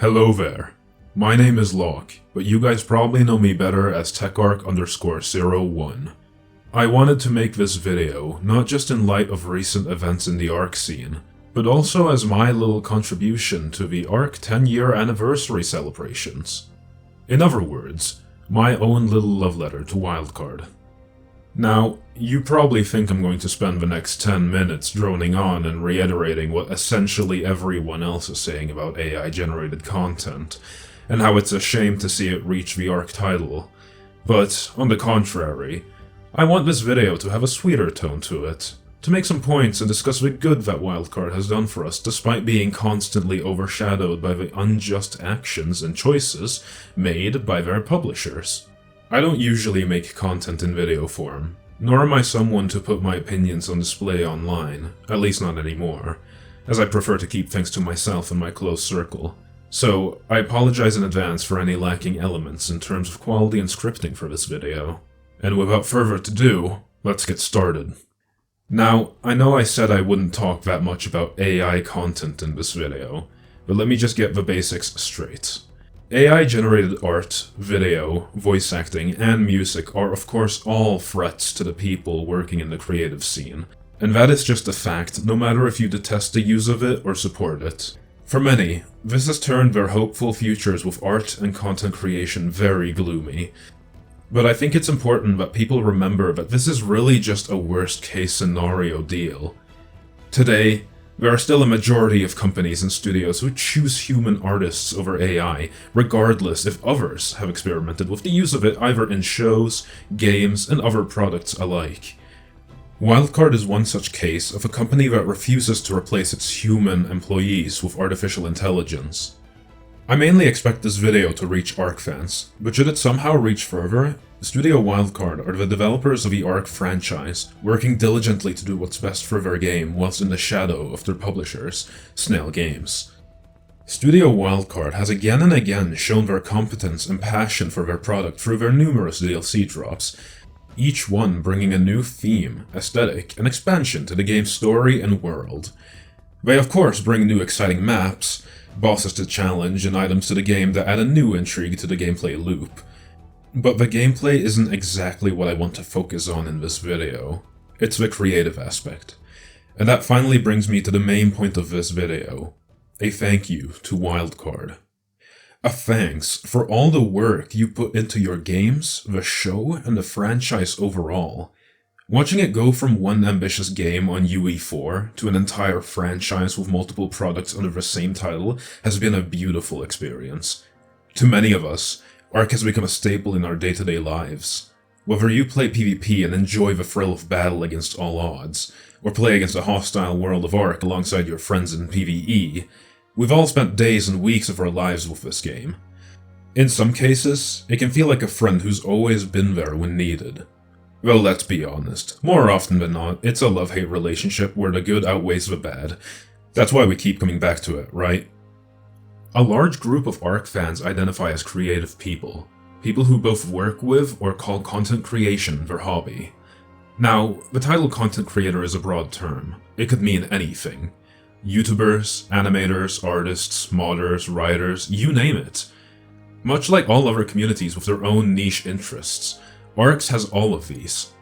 Hello there. My name is Locke, but you guys probably know me better as TekARK_01. I wanted to make this video not just in light of recent events in the ARK scene, but also as my little contribution to the ARK 10-year anniversary celebrations. In other words, my own little love letter to Wildcard. Now, you probably think I'm going to spend the next 10 minutes droning on and reiterating what essentially everyone else is saying about AI-generated content, and how it's a shame to see it reach the ARK title. But, on the contrary, I want this video to have a sweeter tone to it, to make some points and discuss the good that Wildcard has done for us despite being constantly overshadowed by the unjust actions and choices made by their publishers. I don't usually make content in video form, nor am I someone to put my opinions on display online, at least not anymore, as I prefer to keep things to myself and my close circle. So, I apologize in advance for any lacking elements in terms of quality and scripting for this video. And without further ado, let's get started. Now, I know I said I wouldn't talk that much about AI content in this video, but let me just get the basics straight. AI-generated art, video, voice acting, and music are of course all threats to the people working in the creative scene, and that is just a fact no matter if you detest the use of it or support it. For many, this has turned their hopeful futures with art and content creation very gloomy. But I think it's important that people remember that this is really just a worst-case scenario deal. Today, there are still a majority of companies and studios who choose human artists over AI, regardless if others have experimented with the use of it either in shows, games, and other products alike. Wildcard is one such case of a company that refuses to replace its human employees with artificial intelligence. I mainly expect this video to reach ARK fans, but should it somehow reach further, Studio Wildcard are the developers of the ARK franchise, working diligently to do what's best for their game whilst in the shadow of their publishers, Snail Games. Studio Wildcard has again and again shown their competence and passion for their product through their numerous DLC drops, each one bringing a new theme, aesthetic, and expansion to the game's story and world. They of course bring new exciting maps, bosses to challenge, and items to the game that add a new intrigue to the gameplay loop. But the gameplay isn't exactly what I want to focus on in this video. It's the creative aspect. And that finally brings me to the main point of this video. A thank you to Wildcard. A thanks for all the work you put into your games, the show, and the franchise overall. Watching it go from one ambitious game on UE4 to an entire franchise with multiple products under the same title has been a beautiful experience. To many of us, ARK has become a staple in our day-to-day lives. Whether you play PvP and enjoy the thrill of battle against all odds, or play against a hostile world of ARK alongside your friends in PvE, we've all spent days and weeks of our lives with this game. In some cases, it can feel like a friend who's always been there when needed. Well, let's be honest, more often than not, it's a love-hate relationship where the good outweighs the bad. That's why we keep coming back to it, right? A large group of ARK fans identify as creative people who both work with or call content creation their hobby. Now, the title content creator is a broad term. It could mean anything. YouTubers, animators, artists, modders, writers, you name it. Much like all other communities with their own niche interests, ARK's has all of these.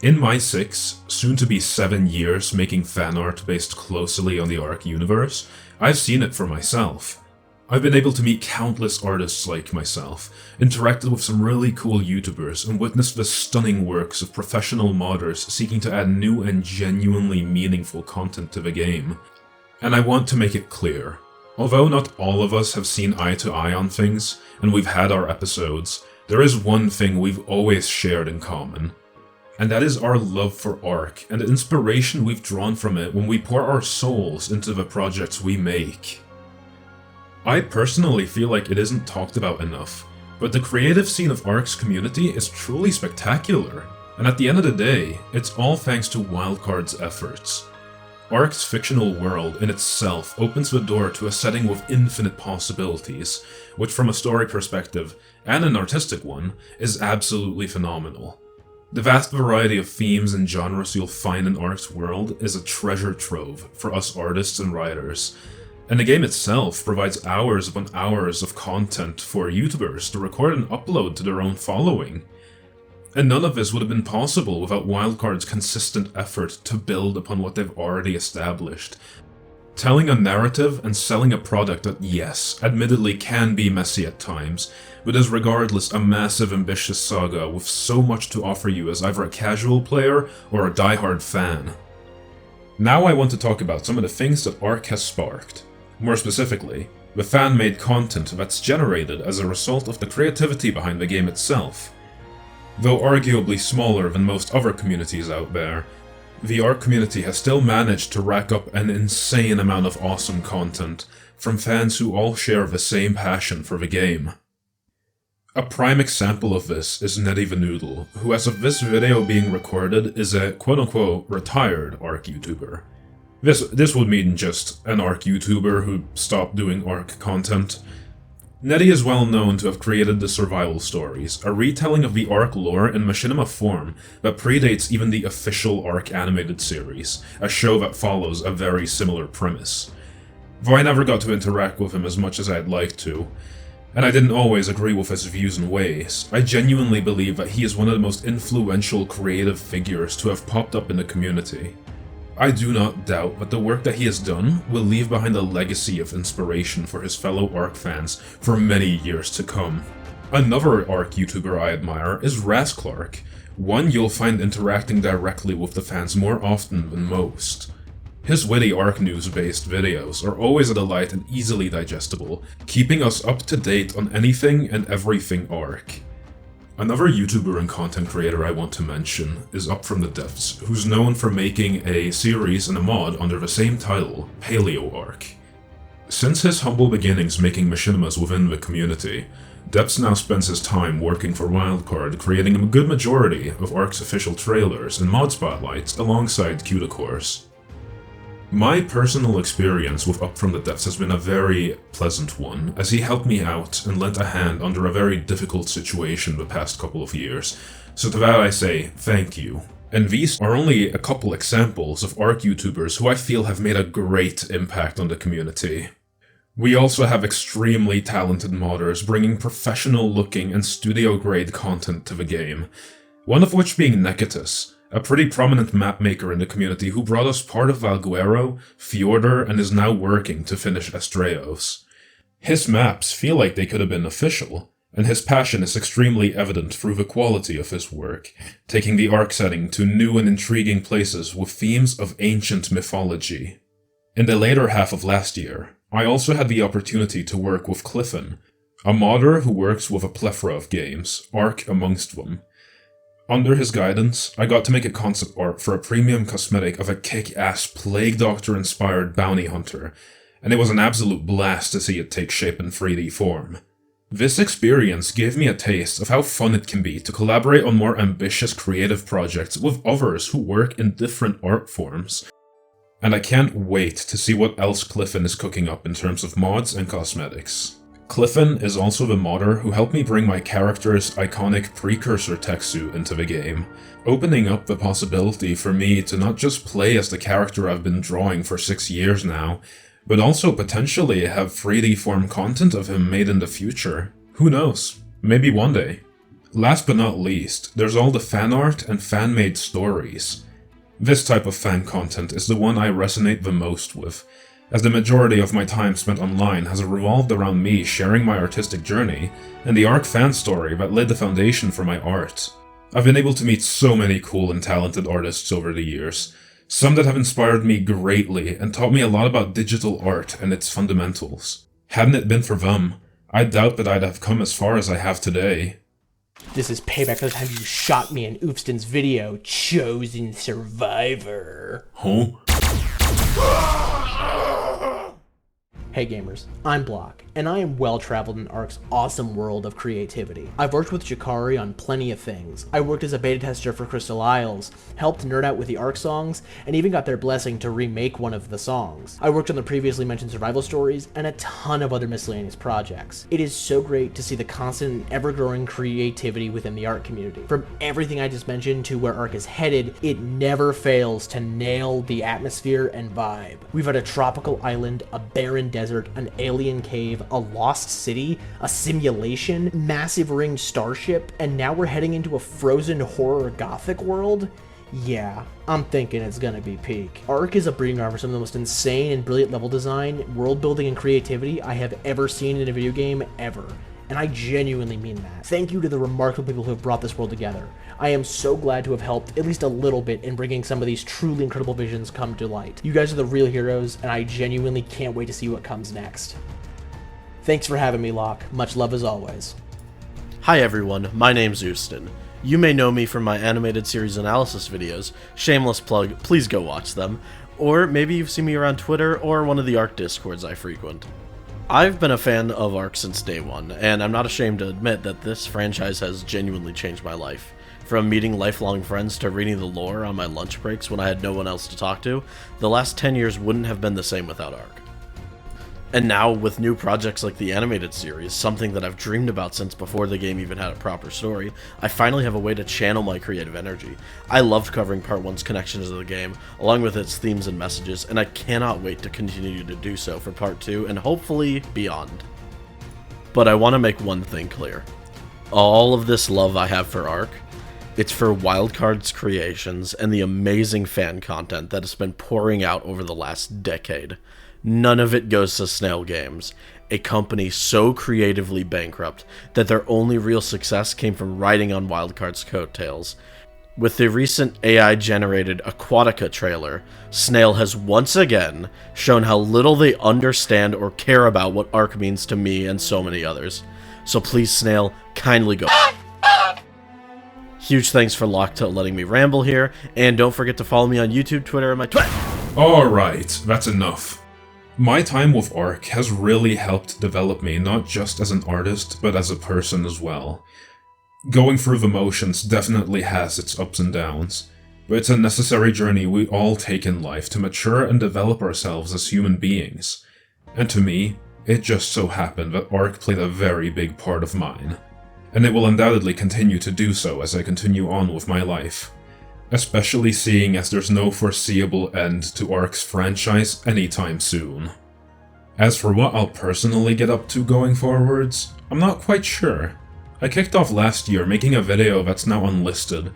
In my 6, soon to be 7 years making fan art based closely on the ARK universe, I've seen it for myself. I've been able to meet countless artists like myself, interacted with some really cool YouTubers, and witnessed the stunning works of professional modders seeking to add new and genuinely meaningful content to the game. And I want to make it clear, although not all of us have seen eye to eye on things, and we've had our episodes, there is one thing we've always shared in common. And that is our love for ARK, and the inspiration we've drawn from it when we pour our souls into the projects we make. I personally feel like it isn't talked about enough, but the creative scene of ARK's community is truly spectacular, and at the end of the day, it's all thanks to Wildcard's efforts. ARK's fictional world in itself opens the door to a setting with infinite possibilities, which from a story perspective, and an artistic one, is absolutely phenomenal. The vast variety of themes and genres you'll find in ARK's world is a treasure trove for us artists and writers, And the game itself provides hours upon hours of content for YouTubers to record and upload to their own following. And none of this would have been possible without Wildcard's consistent effort to build upon what they've already established. Telling a narrative and selling a product that, yes, admittedly can be messy at times, but is regardless a massive ambitious saga with so much to offer you as either a casual player or a diehard fan. Now I want to talk about some of the things that ARK has sparked. More specifically, the fan-made content that's generated as a result of the creativity behind the game itself. Though arguably smaller than most other communities out there, the ARK community has still managed to rack up an insane amount of awesome content from fans who all share the same passion for the game. A prime example of this is Netty the Noodle, who as of this video being recorded is a quote-unquote retired ARK YouTuber. This would mean just an ARK YouTuber who stopped doing ARK content. Netty is well known to have created the Survival Stories, a retelling of the ARK lore in machinima form that predates even the official ARK animated series, a show that follows a very similar premise. Though I never got to interact with him as much as I'd like to, and I didn't always agree with his views and ways, I genuinely believe that he is one of the most influential creative figures to have popped up in the community. I do not doubt that the work that he has done will leave behind a legacy of inspiration for his fellow ARK fans for many years to come. Another ARK YouTuber I admire is Clark, one you'll find interacting directly with the fans more often than most. His witty ARK news-based videos are always a delight and easily digestible, keeping us up to date on anything and everything ARK. Another YouTuber and content creator I want to mention is Up From The Depths, who's known for making a series and a mod under the same title, PaleoARK. Since his humble beginnings making machinimas within the community, Depths now spends his time working for Wildcard, creating a good majority of ARK's official trailers and mod spotlights alongside Q of course. My personal experience with Up From The Depths has been a very pleasant one, as he helped me out and lent a hand under a very difficult situation the past couple of years, so to that I say thank you. And these are only a couple examples of ARK YouTubers who I feel have made a great impact on the community. We also have extremely talented modders bringing professional looking and studio grade content to the game, one of which being Neketus, a pretty prominent map maker in the community who brought us part of Valguero, Fjordur, and is now working to finish Estrellos. His maps feel like they could have been official, and his passion is extremely evident through the quality of his work, taking the ARK setting to new and intriguing places with themes of ancient mythology. In the later half of last year, I also had the opportunity to work with Cliffin, a modder who works with a plethora of games, ARK amongst them. Under his guidance, I got to make a concept art for a premium cosmetic of a kick-ass Plague Doctor-inspired bounty hunter, and it was an absolute blast to see it take shape in 3D form. This experience gave me a taste of how fun it can be to collaborate on more ambitious creative projects with others who work in different art forms, and I can't wait to see what else Cliffin is cooking up in terms of mods and cosmetics. Cliffin is also the modder who helped me bring my character's iconic precursor tech suit into the game, opening up the possibility for me to not just play as the character I've been drawing for 6 years now, but also potentially have 3D form content of him made in the future. Who knows? Maybe one day. Last but not least, there's all the fan art and fan-made stories. This type of fan content is the one I resonate the most with, as the majority of my time spent online has revolved around me sharing my artistic journey and the ARK fan story that laid the foundation for my art. I've been able to meet so many cool and talented artists over the years, some that have inspired me greatly and taught me a lot about digital art and its fundamentals. Hadn't it been for them, I doubt that I'd have come as far as I have today. This is payback for the time you shot me in Oofston's video, Chosen Survivor. Huh? Hey gamers, I'm Block, and I am well traveled in ARK's awesome world of creativity. I've worked with Jakari on plenty of things. I worked as a beta tester for Crystal Isles, helped nerd out with the ARK songs, and even got their blessing to remake one of the songs. I worked on the previously mentioned survival stories, and a ton of other miscellaneous projects. It is so great to see the constant and ever-growing creativity within the ARK community. From everything I just mentioned to where ARK is headed, it never fails to nail the atmosphere and vibe. We've had a tropical island, a barren desert, an alien cave, a lost city, a simulation, massive ringed starship, and now we're heading into a frozen horror gothic world? Yeah, I'm thinking it's gonna be peak. ARK is a breeding ground for some of the most insane and brilliant level design, world building, and creativity I have ever seen in a video game ever. And I genuinely mean that. Thank you to the remarkable people who have brought this world together. I am so glad to have helped at least a little bit in bringing some of these truly incredible visions come to light. You guys are the real heroes, and I genuinely can't wait to see what comes next. Thanks for having me, Locke. Much love as always. Hi everyone, my name's Houston. You may know me from my animated series analysis videos, shameless plug, please go watch them, or maybe you've seen me around Twitter or one of the ARK discords I frequent. I've been a fan of ARK since day one, and I'm not ashamed to admit that this franchise has genuinely changed my life. From meeting lifelong friends to reading the lore on my lunch breaks when I had no one else to talk to, the last 10 years wouldn't have been the same without ARK. And now, with new projects like the animated series, something that I've dreamed about since before the game even had a proper story, I finally have a way to channel my creative energy. I loved covering Part 1's connections to the game, along with its themes and messages, and I cannot wait to continue to do so for Part 2 and hopefully beyond. But I want to make one thing clear. All of this love I have for ARK, it's for Wildcard's creations and the amazing fan content that has been pouring out over the last decade. None of it goes to Snail Games, a company so creatively bankrupt that their only real success came from riding on Wildcard's coattails. With the recent AI-generated Aquatica trailer, Snail has once again shown how little they understand or care about what ARK means to me and so many others. So please, Snail, kindly go. Huge thanks for Locke to letting me ramble here, and don't forget to follow me on YouTube, Twitter, and my Twitter. Alright, that's enough. My time with ARK has really helped develop me not just as an artist, but as a person as well. Going through the motions definitely has its ups and downs, but it's a necessary journey we all take in life to mature and develop ourselves as human beings. And to me, it just so happened that ARK played a very big part of mine. And it will undoubtedly continue to do so as I continue on with my life. Especially seeing as there's no foreseeable end to ARK's franchise anytime soon. As for what I'll personally get up to going forwards, I'm not quite sure. I kicked off last year making a video that's now unlisted,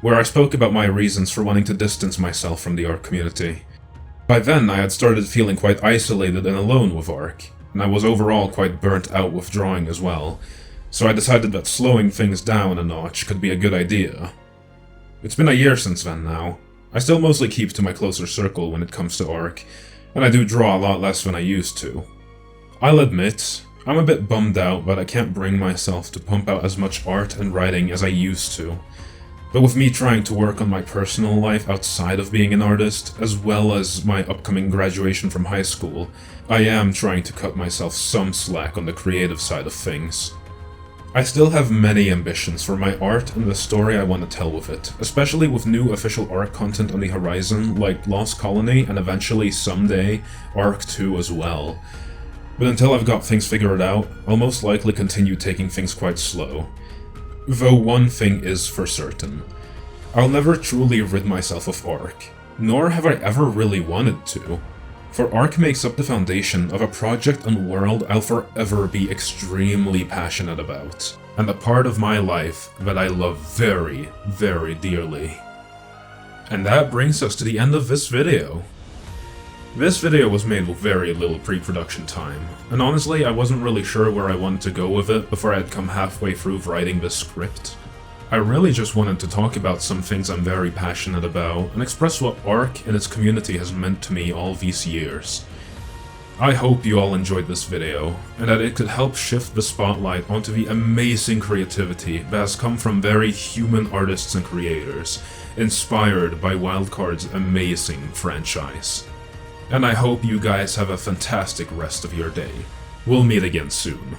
where I spoke about my reasons for wanting to distance myself from the ARK community. By then I had started feeling quite isolated and alone with ARK, and I was overall quite burnt out with drawing as well, so I decided that slowing things down a notch could be a good idea. It's been a year since then now. I still mostly keep to my closer circle when it comes to ARK, and I do draw a lot less than I used to. I'll admit, I'm a bit bummed out that I can't bring myself to pump out as much art and writing as I used to. But with me trying to work on my personal life outside of being an artist, as well as my upcoming graduation from high school, I am trying to cut myself some slack on the creative side of things. I still have many ambitions for my art and the story I want to tell with it, especially with new official ARK content on the horizon like Lost Colony and eventually someday ARK 2 as well. But until I've got things figured out, I'll most likely continue taking things quite slow. Though one thing is for certain. I'll never truly rid myself of ARK, nor have I ever really wanted to. For ARK makes up the foundation of a project and world I'll forever be extremely passionate about, and a part of my life that I love very, very dearly. And that brings us to the end of this video. This video was made with very little pre-production time, and honestly I wasn't really sure where I wanted to go with it before I had come halfway through writing this script. I really just wanted to talk about some things I'm very passionate about, and express what ARK and its community has meant to me all these years. I hope you all enjoyed this video, and that it could help shift the spotlight onto the amazing creativity that has come from very human artists and creators, inspired by Wildcard's amazing franchise. and I hope you guys have a fantastic rest of your day. We'll meet again soon.